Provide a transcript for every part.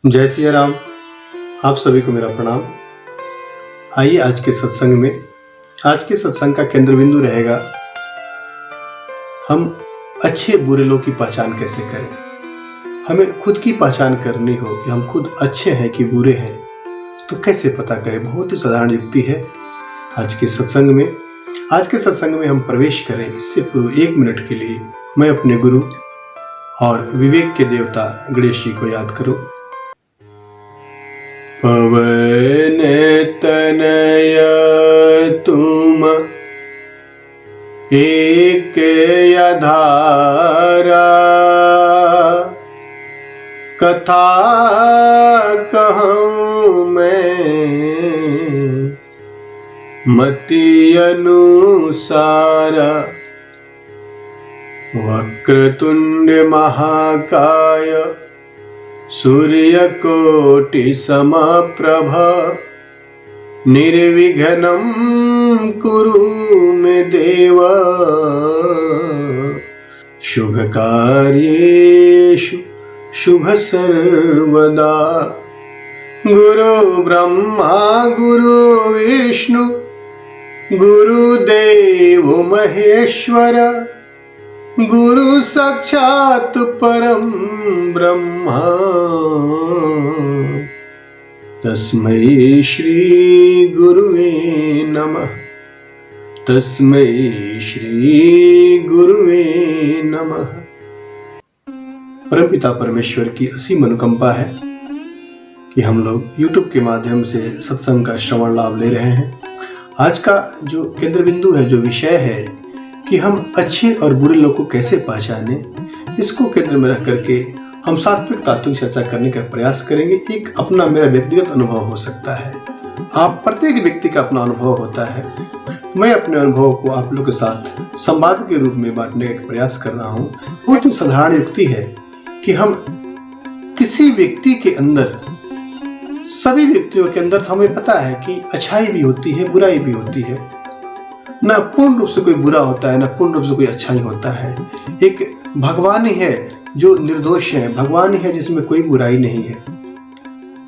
जय सिया राम। आप सभी को मेरा प्रणाम। आइए आज के सत्संग में, आज के सत्संग का केंद्र बिंदु रहेगा हम अच्छे बुरे लोग की पहचान कैसे करें। हमें खुद की पहचान करनी हो कि हम खुद अच्छे हैं कि बुरे हैं, तो कैसे पता करें। बहुत ही साधारण युक्ति है आज के सत्संग में। आज के सत्संग में हम प्रवेश करें इससे पूर्व 1 मिनट के लिए मैं अपने गुरु और विवेक के देवता गणेश जी को याद करूं। पवन तनय तुम एक आधारा, कथा कहूँ मैं मति अनुसार। वक्रतुंड महाकाय सूर्यकोटि समप्रभ, निर्विघ्नं कुरु मे देव। शुभकार्येषु शुभ सर्वदा। गुरु ब्रह्मा गुरु विष्णु गुरुदेव महेश्वर, गुरु साक्षात् परम ब्रह्मा। तस्मै श्री गुरुवे नमः, तस्मै श्री गुरुवे नमः। परमपिता परमेश्वर की असीम अनुकंपा है कि हम लोग YouTube के माध्यम से सत्संग का श्रवण लाभ ले रहे हैं। आज का जो केंद्र बिंदु है, जो विषय है कि हम अच्छे और बुरे लोग को कैसे पहचाने, इसको केंद्र में रख करके हम सात्विक तात्विक चर्चा करने का प्रयास करेंगे। एक अपना मेरा व्यक्तिगत अनुभव हो सकता है, आप प्रत्येक व्यक्ति का अपना अनुभव होता है। मैं अपने अनुभव को आप लोगों के साथ संवाद के रूप में बांटने का प्रयास कर रहा हूँ। बहुत ही साधारण युक्ति है कि हम किसी व्यक्ति के अंदर, सभी व्यक्तियों के अंदर हमें पता है कि अच्छाई भी होती है, बुराई भी होती है। न पूर्ण रूप से कोई बुरा होता है, न पूर्ण रूप से कोई अच्छा ही होता है। एक भगवान ही है जो निर्दोष है, भगवान ही है जिसमें कोई बुराई नहीं है।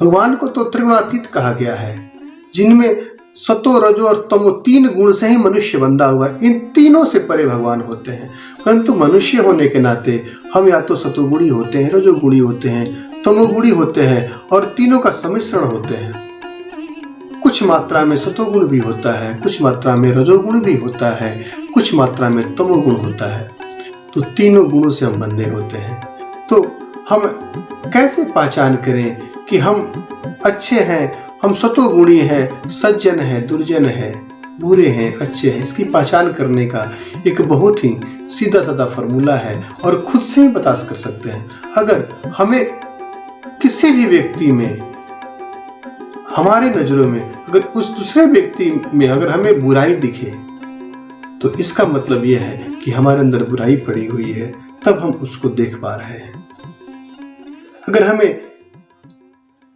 भगवान को तो त्रिगुणातीत कहा गया है, जिनमें सतो रजो और तमो 3 गुण से ही मनुष्य बंधा हुआ है। इन तीनों से परे भगवान होते हैं, परंतु मनुष्य होने के नाते हम या तो सतोगुणी होते हैं, रजोगुणी होते हैं, तमोगुणी होते हैं, और तीनों का सम्मिश्रण होते हैं। कुछ मात्रा में सतोगुण भी होता है, कुछ मात्रा में रजोगुण भी होता है, कुछ मात्रा में तमोगुण होता है। तो तीनों गुणों से हम बंधे होते हैं। तो हम कैसे पहचान करें कि हम अच्छे हैं, हम सतोगुणी हैं, सज्जन हैं, दुर्जन हैं, बुरे हैं, अच्छे हैं। इसकी पहचान करने का एक बहुत ही सीधा साधा फॉर्मूला है और खुद से ही बता कर सकते हैं। अगर हमें किसी भी व्यक्ति में, हमारी नजरों में अगर उस दूसरे व्यक्ति में अगर हमें बुराई दिखे, तो इसका मतलब यह है कि हमारे अंदर बुराई पड़ी हुई है, तब हम उसको देख पा रहे हैं। अगर हमें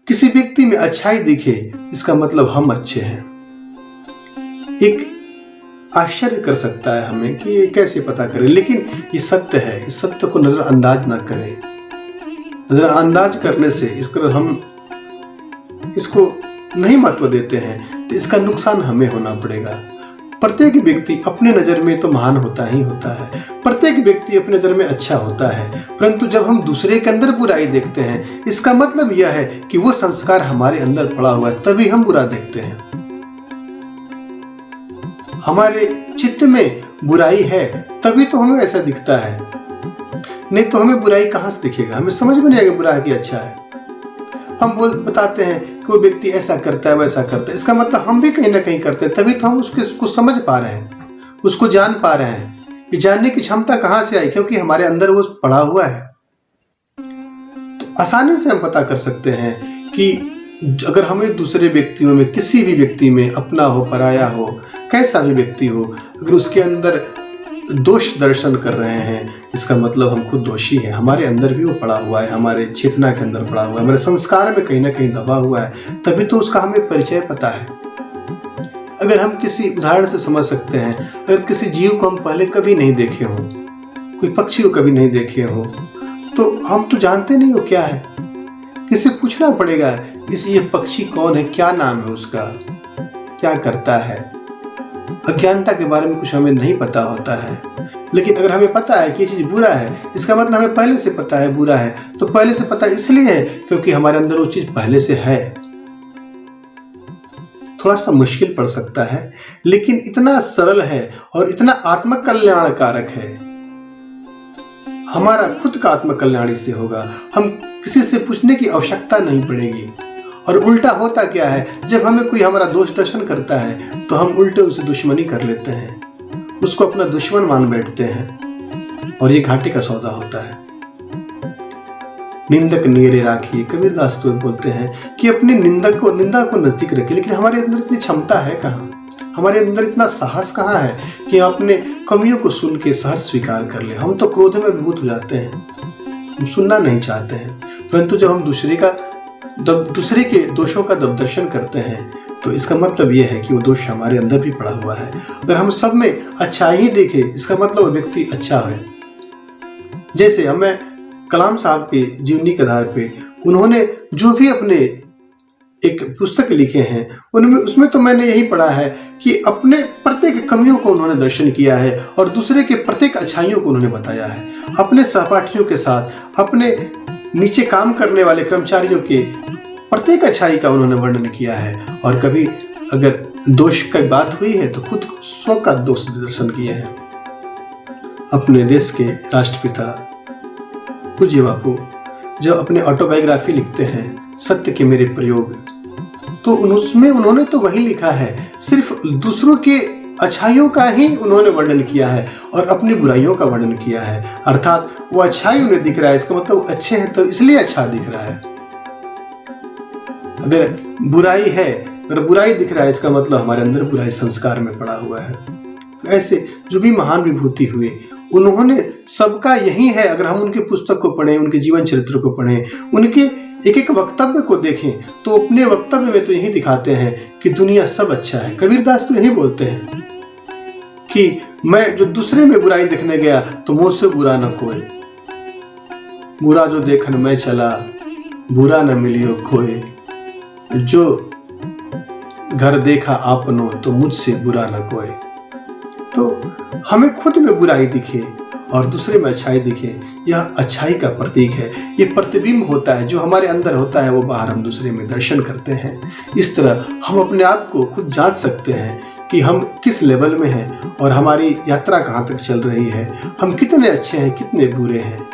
किसी व्यक्ति में अच्छाई दिखे, इसका मतलब हम अच्छे हैं। एक आश्चर्य कर सकता है हमें कि ये कैसे पता करें, लेकिन ये सत्य है। इस सत्य को नजरअंदाज ना करें। नजरअंदाज करने से इसको हम इसको नहीं महत्व देते हैं, तो इसका नुकसान हमें होना पड़ेगा। प्रत्येक व्यक्ति अपने नज़र में तो महान होता ही होता है, प्रत्येक व्यक्ति अपने नज़र में अच्छा होता है, परंतु जब हम दूसरे के अंदर बुराई देखते हैं, इसका मतलब यह है कि वो संस्कार हमारे अंदर पड़ा हुआ है, तभी हम बुरा देखते हैं। हमारे चित्त में बुराई है तभी तो हमें ऐसा दिखता है, नहीं तो हमें बुराई कहाँ से दिखेगा। हमें समझ में नहीं आएगा बुरा है कि अच्छा है। हम बताते हैं कि वो व्यक्ति ऐसा करता है, वैसा करता है, इसका मतलब हम भी कहीं ना कहीं करते हैं, तभी तो हम उसको समझ पा रहे हैं, उसको जान पा रहे हैं। ये जानने की क्षमता कहाँ से आई? क्योंकि हमारे अंदर वो पड़ा हुआ है। तो आसानी से हम पता कर सकते हैं कि अगर हमें दूसरे व्यक्तियों में, किसी भी व्यक्ति में, अपना हो पराया हो, कैसा भी व्यक्ति हो, अगर उसके अंदर दोष दर्शन कर रहे हैं, इसका मतलब हम खुद दोषी हैं। हमारे अंदर भी वो पड़ा हुआ है, हमारे चेतना के अंदर पड़ा हुआ है, हमारे संस्कार में कहीं ना कहीं दबा हुआ है, तभी तो उसका हमें परिचय पता है। अगर हम किसी उदाहरण से समझ सकते हैं, अगर किसी जीव को हम पहले कभी नहीं देखे हों, कोई पक्षी को कभी नहीं देखे हो, तो हम तो जानते नहीं हो क्या है, किसी पूछना पड़ेगा इस ये पक्षी कौन है, क्या नाम है उसका, क्या करता है। अज्ञानता के बारे में कुछ हमें नहीं पता होता है, लेकिन अगर हमें पता है कि ये चीज़ बुरा है, इसका मतलब हमें पहले से पता है बुरा है। तो पहले से पता इसलिए है क्योंकि हमारे अंदर वो चीज़ पहले से है। थोड़ा सा मुश्किल पड़ सकता है, लेकिन इतना सरल है और इतना आत्मकल्याणकारक है। हमारा खुद का आत्मकल्याण इससे होगा, हम किसी से पूछने की आवश्यकता नहीं पड़ेगी। और उल्टा होता क्या है, जब हमें कोई हमारा दोष दर्शन करता है तो हम उल्टे उसे दुश्मनी कर लेते हैं, उसको अपना दुश्मन मान बैठते हैं, और ये घाटे का सौदा होता है। निंदक नेरे राखिए, कबीरदास तो बोलते हैं कि अपने निंदा को नजदीक रखिए। लेकिन हमारे अंदर इतनी क्षमता है कहाँ, हमारे अंदर इतना साहस कहाँ है कि अपने कमियों को सुन के सहर्ष स्वीकार कर ले। हम तो क्रोध में विभूत हो जाते हैं, हम सुनना नहीं चाहते हैं। परंतु जब हम दूसरे के दोषों का जब दर्शन करते हैं तो इसका मतलब यह है कि वो दोष हमारे अंदर भी पड़ा हुआ है। अगर हम सब में अच्छा ही देखें, इसका मतलब वो व्यक्ति अच्छा है। जैसे हमें कलाम साहब के जीवनी के आधार पे उन्होंने जो भी अपने एक पुस्तक लिखे हैं उसमें तो मैंने यही पढ़ा है कि अपने प्रत्येक कमियों को उन्होंने दर्शन किया है और दूसरे के प्रत्येक अच्छाइयों को उन्होंने बताया है। अपने सहपाठियों के साथ, अपने नीचे काम करने वाले कर्मचारियों के प्रत्येक अच्छाई का उन्होंने वर्णन किया है। और कभी अगर दोष की बात हुई है तो खुद स्व का दोष दर्शन किए हैं। अपने देश के राष्ट्रपिता पूज्य बापू जब अपने ऑटोबायोग्राफी लिखते हैं सत्य के मेरे प्रयोग, तो उसमें उन्होंने तो वही लिखा है, सिर्फ दूसरों के अच्छाइयों का ही उन्होंने वर्णन किया है और अपनी बुराइयों का वर्णन किया है। अर्थात वो अच्छाई उन्हें दिख रहा है, इसका मतलब वो अच्छे हैं तो इसलिए अच्छा दिख रहा है। अगर बुराई है, अगर बुराई दिख रहा है, इसका मतलब हमारे अंदर बुराई संस्कार में पड़ा हुआ है। तो ऐसे जो भी महान विभूति हुए, उन्होंने सबका यही है। अगर हम उनके पुस्तक को पढ़ें, उनके जीवन चरित्र को पढ़ें, उनके एक एक वक्तव्य को देखें, तो अपने वक्तव्य में तो यही दिखाते हैं कि दुनिया सब अच्छा है। कबीरदास तो यही बोलते हैं कि मैं जो दूसरे में बुराई देखने गया तो मुझसे बुरा न कोई, बुरा जो देखन मैं चला, बुरा न मिलियो खोए, जो घर देखा आपनो तो मुझसे बुरा न कोई। तो हमें खुद में बुराई दिखे और दूसरे में अच्छाई दिखे, यह अच्छाई का प्रतीक है। ये प्रतिबिंब होता है, जो हमारे अंदर होता है वो बाहर हम दूसरे में दर्शन करते हैं। इस तरह हम अपने आप को खुद जांच सकते हैं कि हम किस लेवल में हैं और हमारी यात्रा कहाँ तक चल रही है, हम कितने अच्छे हैं, कितने बुरे हैं।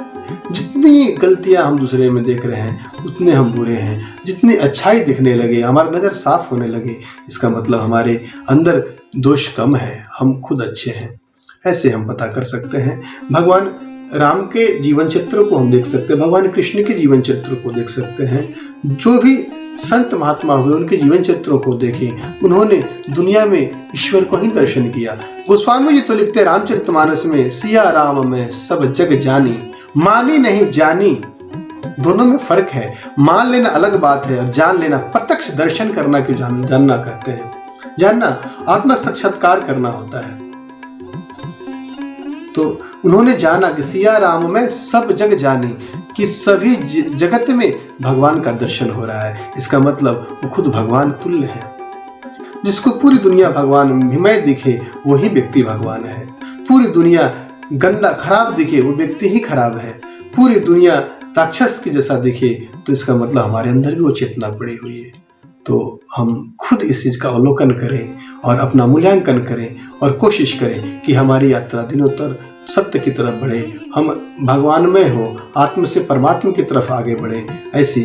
जितनी गलतियां हम दूसरे में देख रहे हैं उतने हम बुरे हैं। जितनी अच्छाई दिखने लगे, हमारा नज़र साफ होने लगे, इसका मतलब हमारे अंदर दोष कम है, हम खुद अच्छे हैं। ऐसे हम पता कर सकते हैं। भगवान राम के जीवन चरित्र को हम देख सकते हैं, भगवान कृष्ण के जीवन चरित्र को देख सकते हैं। जो भी संत महात्मा हुए उनके जीवन चरित्रों को देखें, उन्होंने दुनिया में ईश्वर को ही दर्शन किया। गोस्वामी जी तो लिखते रामचरितमानस में, सिया राम में सब जग जानी, मानी नहीं जानी। दोनों में फर्क है। मान लेना अलग बात है और जान लेना, प्रत्यक्ष दर्शन करना क्यों जानना कहते हैं। जानना आत्म साक्षात्कार करना होता है। तो उन्होंने जाना कि सिया राम में सब जग जानी, कि सभी जगत में भगवान का दर्शन हो रहा है। इसका मतलब वो खुद भगवान तुल्य है। जिसको पूरी दुनिया भगवान मय दिखे वही व्यक्ति भगवान है। पूरी दुनिया गंदा खराब दिखे वो व्यक्ति ही खराब है। पूरी दुनिया राक्षस की जैसा दिखे तो इसका मतलब हमारे अंदर भी वो चेतना पड़ी हुई है। तो हम खुद इस चीज़ का अवलोकन करें और अपना मूल्यांकन करें और कोशिश करें कि हमारी यात्रा दिनोत्तर सत्य की तरफ बढ़े, हम भगवान में हो, आत्म से परमात्मा की तरफ आगे बढ़े। ऐसी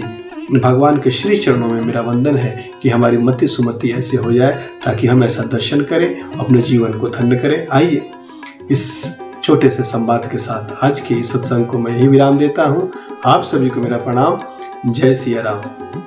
भगवान के श्री चरणों में मेरा वंदन है कि हमारी मति सुमति ऐसे हो जाए ताकि हम ऐसा दर्शन करें, अपने जीवन को धन्य करें। आइए इस छोटे से संवाद के साथ आज के इस सत्संग को मैं यही विराम देता हूँ। आप सभी को मेरा प्रणाम। जय सिया राम।